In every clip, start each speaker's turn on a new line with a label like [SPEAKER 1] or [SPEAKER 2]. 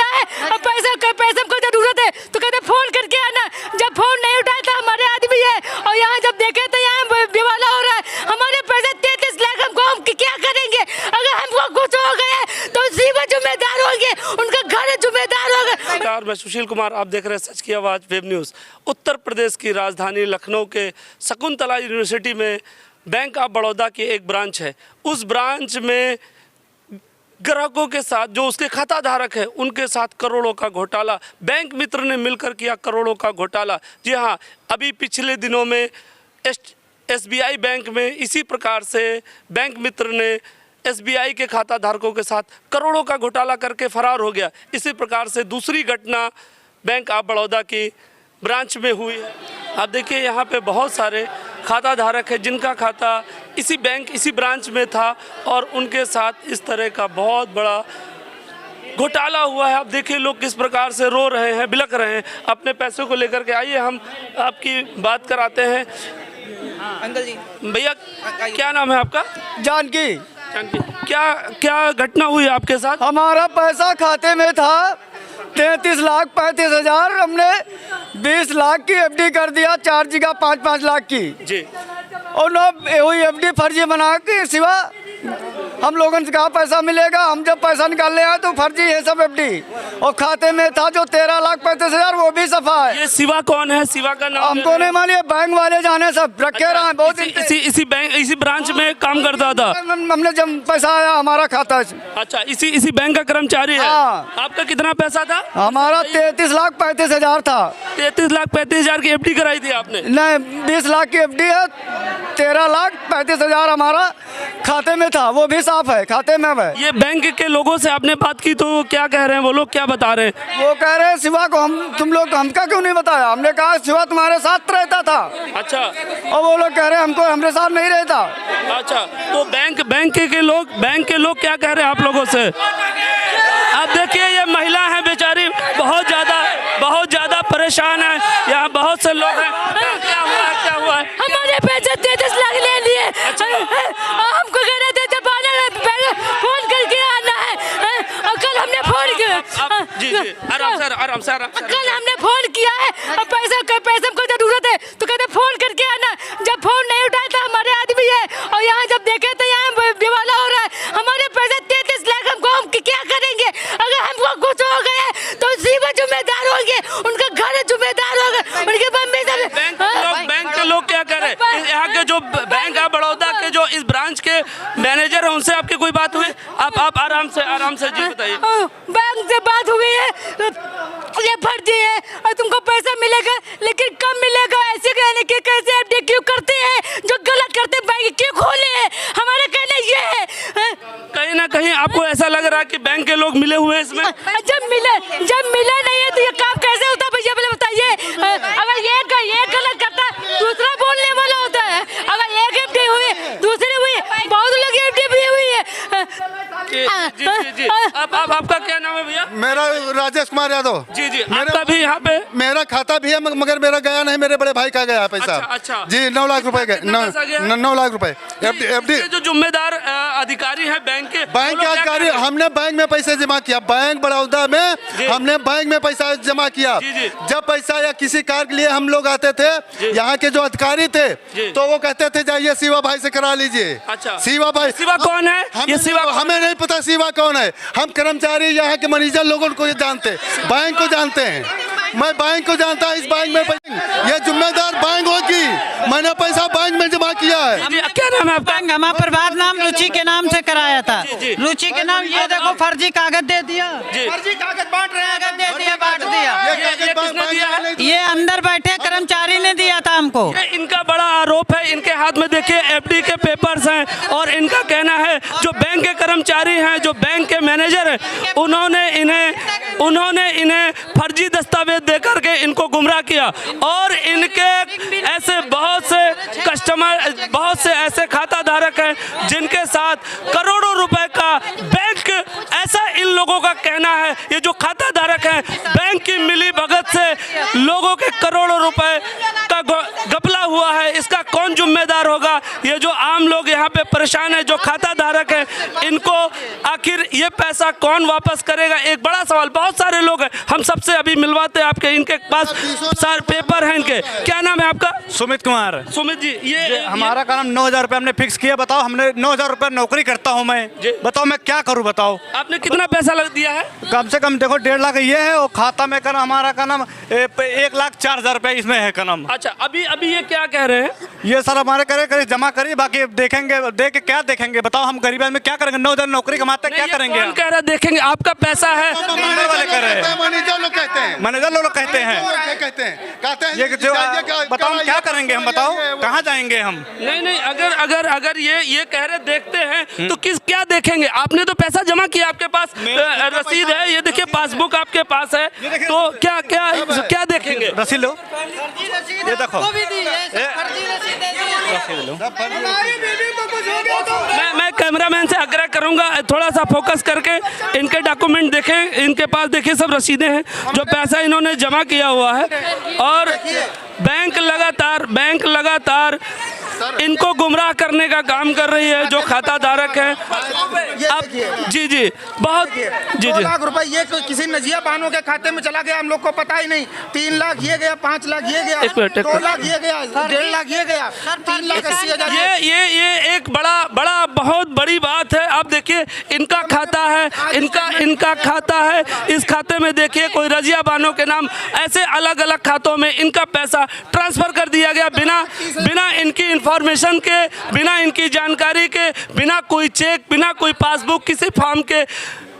[SPEAKER 1] किया है, और पैसे को जरूरत है तो कहते फोन करके आना। जब फोन नहीं उठाया तो हमारे आदमी है, और यहाँ जब देखे तो यहाँ दिवाला हो रहा है। हमारे पैसे 33 लाख, हमको हम क्या करेंगे? अगर हमको कुछ हो गया तो सीमा जिम्मेदार होंगे, उनका घर जिम्मेदार होगा।
[SPEAKER 2] नमस्कार, मैं सुशील कुमार, आप देख रहे हैं सच की आवाज़ वेब न्यूज़। उत्तर प्रदेश की राजधानी लखनऊ के शकुंतला यूनिवर्सिटी में बैंक ऑफ बड़ौदा की एक ब्रांच है। उस ब्रांच में ग्राहकों के साथ, जो उसके खाता धारक है, उनके साथ करोड़ों का घोटाला, बैंक मित्र ने मिलकर किया करोड़ों का घोटाला। जी हाँ, अभी पिछले दिनों में SBI बैंक में इसी प्रकार से बैंक मित्र ने SBI के खाता धारकों के साथ करोड़ों का घोटाला करके फरार हो गया। इसी प्रकार से दूसरी घटना बैंक ऑफ बड़ौदा की ब्रांच में हुई है। आप देखिए, यहाँ पे बहुत सारे खाता धारक हैं जिनका खाता इसी बैंक, इसी ब्रांच में था, और उनके साथ इस तरह का बहुत बड़ा घोटाला हुआ है। आप देखिए लोग किस प्रकार से रो रहे हैं, बिलख रहे हैं अपने पैसों को लेकर के। आइए हम आपकी बात कराते हैं।
[SPEAKER 3] अंकल जी,
[SPEAKER 2] भैया क्या नाम है आपका?
[SPEAKER 4] जानकी।
[SPEAKER 2] क्या क्या घटना हुई आपके साथ?
[SPEAKER 4] हमारा पैसा खाते में था 33,35,000, हमने 20 लाख की FD कर दिया, 4 जगह 5-5 लाख की
[SPEAKER 2] जी।
[SPEAKER 4] और न वही FD फर्जी बना के सिवा हम लोगों से कहा पैसा मिलेगा। हम जब पैसा निकालने आए तो फर्जी है सब FD, और खाते में था जो 13,35,000, वो भी सफा है।
[SPEAKER 2] ये सिवा कौन है? सिवा का नाम
[SPEAKER 4] हमको नहीं मालूम, बैंक वाले जाने, सब रखे रहे बहुत।
[SPEAKER 2] इसी बैंक, इसी ब्रांच में काम करता था।
[SPEAKER 4] हमने जब पैसा आया हमारा खाता से।
[SPEAKER 2] अच्छा, इसी बैंक का कर्मचारी है।
[SPEAKER 4] हाँ।
[SPEAKER 2] आपका कितना पैसा था?
[SPEAKER 4] हमारा 33,35,000 था।
[SPEAKER 2] 33,35,000 की FD कराई थी आपने?
[SPEAKER 4] नहीं, 20 लाख की FD है, 13,35,000 हमारा खाते में था, वो भी साफ है, खाते में है।
[SPEAKER 2] ये बैंक के लोगों से आपने बात की तो क्या कह रहे हैं वो लोग, क्या बता रहे हैं?
[SPEAKER 4] वो कह रहे हैं शिवा को तुम लोग हमका क्यों नहीं बताया? हमने कहा शिवा तुम्हारे साथ रहता था।
[SPEAKER 2] अच्छा।
[SPEAKER 4] और वो लोग कह रहे हैं हमको हमारे साथ नहीं रहता।
[SPEAKER 2] अच्छा, तो बैंक के लोग क्या कह रहे हैं आप लोगों से? आप देखिए, ये महिला है बेचारी, बहुत ज़्यादा परेशान है। यहाँ बहुत से लोग हैं। क्या हुआ है?
[SPEAKER 1] हमारे पैसे 33 लाख ले लिए। हमको कह रहे थे जब आना है फोन करके आना है, और कल हमने फोन किया।
[SPEAKER 2] जी, आराम से।
[SPEAKER 1] कल हमने फोन किया है, और पैसे को जरूरत है तो कहते फोन करके आना। जब फोन नहीं उठाया तो हमारे आदमी है, और यहाँ जब देखे तो यहाँ दिवाला हो रहा है। हमारे पैसे 33 लाख, हमको हम क्या करेंगे? अगर हमको कुछ हो गया तो सीमा जिम्मेदार होंगे, उनका घर जिम्मेदार होगा, उनके
[SPEAKER 2] बैंक के लोग क्या कर रहे हैं? यहाँ के जो बैंक ऑफ बड़ौदा के जो इस ब्रांच के मैनेजर है, उनसे आपकी कोई बात हुई? आप आराम से जी बताइए।
[SPEAKER 1] बैंक से बात हुई है, ये फर्जी है और तुमको पैसा मिलेगा, लेकिन कम मिलेगा। ऐसे कहने के कैसे FD क्यों करते हैं? जो गलत करते बैंक क्यों खोले हैं? हमारा कहना ये है।
[SPEAKER 2] कहीं ना कहीं आपको ऐसा लग रहा है कि बैंक के लोग मिले हुए हैं इसमें?
[SPEAKER 1] जब मिला नहीं है तो ये काम कैसे होता है भैया, बताइए। अगर ये गलत करता दूसरा बोलने वाला होता है। अगर एक FD हुई, दूसरी हुई, बहुत लोग FD भी हुई है।
[SPEAKER 2] जी। आपका क्या नाम है भैया?
[SPEAKER 4] मेरा राजेश कुमार यादव।
[SPEAKER 2] जी। आपका भी यहाँ पे?
[SPEAKER 4] मेरा खाता भी है, मगर मेरा गया नहीं, मेरे बड़े भाई का गया पैसा।
[SPEAKER 2] अच्छा।
[SPEAKER 4] जी, 9 लाख रुपए गए। 9 लाख रुपए FD।
[SPEAKER 2] जो जिम्मेदार अधिकारी है बैंक के
[SPEAKER 4] अधिकारी, हमने बैंक में पैसे जमा किया, बैंक बड़ौदा में हमने बैंक में पैसा जमा किया। जब पैसा या किसी कार्य के लिए हम लोग आते थे, यहाँ के जो अधिकारी थे तो वो कहते थे जाइए शिवा भाई से करा लीजिए।
[SPEAKER 2] अच्छा।
[SPEAKER 4] शिवा भाई।
[SPEAKER 2] शिवा कौन है? ये शिवा
[SPEAKER 4] हमें नहीं पता शिवा कौन है। हम कर्मचारी यहाँ के मैनेजर लोगों को जानते, बैंक को जानते हैं। मैं बैंक को जानता हूँ, इस बैंक में ये जिम्मेदार बैंक होगी। मैंने पैसा बैंक में जमा किया है।
[SPEAKER 2] क्या नाम है आपका?
[SPEAKER 3] हमारा प्रभात नाम रुचि के नाम से कराया था। रुचि के नाम, ये देखो फर्जी कागज दे दिया,
[SPEAKER 4] फर्जी कागज बांट रहे हैं,
[SPEAKER 3] बांट दिया। ये अंदर बैठे कर्मचारी ने दिया था हमको।
[SPEAKER 2] इनका बड़ा आरोप है, इनके हाथ में देखिए FD के पेपर्स हैं, और इनका कहना है जो बैंक के कर्मचारी हैं, जो बैंक के मैनेजर हैं, उन्होंने इन्हें फर्जी दस्तावेज देकर के इनको गुमराह किया, और इनके ऐसे बहुत से कस्टमर, बहुत से ऐसे खाता धारक हैं जिनके साथ करोड़ों रुपए का बैंक, ऐसा इन लोगों का कहना है। ये जो खाता धारक हैं, बैंक की मिली भगत से लोगों के करोड़ों रुपए का घपला हुआ है। इसका कौन जिम्मेदार होगा, ये जो आम लोग यहाँ पे परेशान है, जो खाता धारक है, इनको आखिर ये पैसा कौन वापस करेगा, एक बड़ा सवाल। बहुत सारे लोग हैं, हम सबसे अभी मिलवाते हैं आपके, इनके पास सारे पेपर हैं इनके। क्या नाम है आपका?
[SPEAKER 5] सुमित कुमार।
[SPEAKER 2] सुमित जी, ये
[SPEAKER 5] हमारा काम 9,000 रुपये हमने फिक्स किया। बताओ, हमने 9,000 रुपये नौकरी करता हूँ मैं, बताओ मैं क्या करूँ? बताओ
[SPEAKER 2] आपने कितना पैसा लग दिया है?
[SPEAKER 5] कम से कम देखो 1.5 लाख ये है, और खाता में का हमारा का नाम 1,04,000 रुपये इसमें है का नाम।
[SPEAKER 2] अच्छा, अभी ये क्या कह रहे हैं?
[SPEAKER 5] ये सर हमारे करे जमा करिए, बाकी देखेंगे, देख के क्या देखेंगे? बताओ, हम गरीब आदमी क्या करेंगे? 9,000 नौकरी कमाते क्या करेंगे?
[SPEAKER 2] कौन कह रहा है देखेंगे? आपका पैसा है,
[SPEAKER 5] मैनेजर वाले कह रहे हैं,
[SPEAKER 4] मैनेजर लोग कहते हैं,
[SPEAKER 5] मैनेजर लोग कहते हैं ये जो बताओ हम क्या करेंगे? हम बताओ कहाँ जाएंगे हम?
[SPEAKER 2] नहीं, अगर ये कह रहे देखते हैं तो क्या देखेंगे? आपने तो पैसा जमा किया, आपके पास रसीद है, ये देखिए पासबुक आपके पास है, तो क्या देखेंगे?
[SPEAKER 5] रसीद लो, ये देखो
[SPEAKER 2] मैं कैमरामैन से आग्रह करूंगा थोड़ा सा फोकस करके इनके डॉक्यूमेंट देखें। इनके पास देखिए सब रसीदें हैं, जो पैसा इन्होंने जमा किया हुआ है, और बैंक लगातार इनको गुमराह करने का काम कर रही है, जो खाता धारक है। अब जी बहुत
[SPEAKER 6] 2 लाख रुपए ये किसी नजिया बानो के खाते में चला गया, हम लोग को पता ही नहीं। 3 लाख ये गया, 5 लाख ये गया, 2 लाख ये गया, 1.5 लाख ये गया, 3,80,000।
[SPEAKER 2] ये एक बड़ा बहुत बड़ी बात है। आप देखिए इनका खाता है, इनका खाता है, इस खाते में देखिए कोई रजिया बानो के नाम, ऐसे अलग अलग खातों में इनका पैसा ट्रांसफर कर दिया गया बिना इनकी इंफॉर्मेशन के, बिना इनकी जानकारी के, बिना कोई चेक, बिना कोई पासबुक, किसी फॉर्म के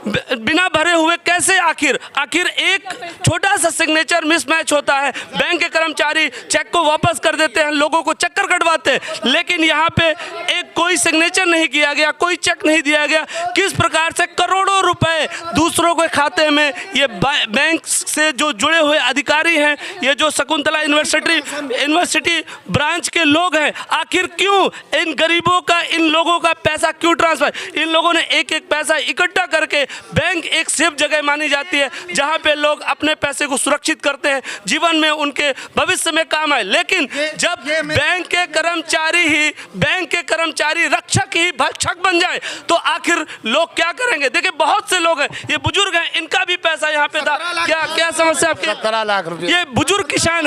[SPEAKER 2] बिना भरे हुए। कैसे आखिर एक छोटा सा सिग्नेचर मिसमैच होता है, बैंक के कर्मचारी चेक को वापस कर देते हैं, लोगों को चक्कर कटवाते हैं, लेकिन यहाँ पे एक कोई सिग्नेचर नहीं किया गया, कोई चेक नहीं दिया गया। किस प्रकार से करोड़ों रुपए दूसरों के खाते में ये बैंक से जो जुड़े हुए अधिकारी हैं, ये जो शकुंतला यूनिवर्सिटी ब्रांच के लोग हैं, आखिर क्यों इन गरीबों का, इन लोगों का पैसा क्यों ट्रांसफर? इन लोगों ने एक पैसा इकट्ठा करके, बैंक एक सेफ जगह मानी जाती है जहां पे लोग अपने पैसे को सुरक्षित करते हैं, जीवन में उनके भविष्य में काम आए। लेकिन जब बैंक के कर्मचारी रक्षक ही भक्षक बन जाए, तो आखिर लोग क्या करेंगे? देखिए बहुत से लोग हैं, ये बुजुर्ग हैं, इनका भी पैसा यहाँ पे था। क्या समस्या आपकी?
[SPEAKER 7] 17 लाख रुपए।
[SPEAKER 2] ये बुजुर्ग किसान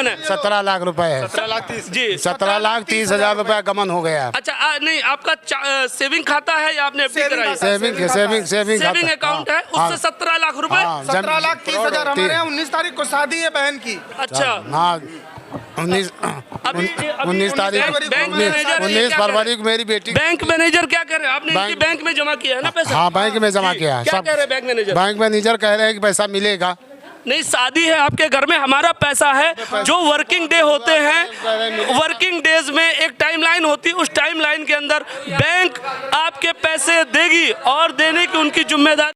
[SPEAKER 2] है
[SPEAKER 7] 17 लाख रुपए है
[SPEAKER 2] जी।
[SPEAKER 7] 17,30,000 रुपए गमन हो गया।
[SPEAKER 2] अच्छा, नहीं आपका सेविंग खाता है या आपने एफडी कराई?
[SPEAKER 7] सेविंग
[SPEAKER 2] अकाउंट है, उससे 17 लाख रुपए।
[SPEAKER 6] 17,30,000 हमारे यहाँ 19 तारीख को शादी है बहन की।
[SPEAKER 2] अच्छा,
[SPEAKER 7] हाँ 19 तारीख 19 फरवरी को मेरी बेटी।
[SPEAKER 2] बैंक मैनेजर क्या कर रहे हैं? आपने बैंक में जमा किया है ना पैसा?
[SPEAKER 7] हाँ बैंक में जमा किया है।
[SPEAKER 2] क्या कह रहे हैं बैंक मैनेजर?
[SPEAKER 7] बैंक मैनेजर कह रहे हैं कि पैसा मिलेगा।
[SPEAKER 2] नहीं, शादी है आपके घर में, हमारा पैसा है। जो वर्किंग डे होते हैं, वर्किंग डेज में एक टाइमलाइन होती है, उस टाइमलाइन के अंदर बैंक आपके पैसे देगी, और देने की उनकी जिम्मेदारी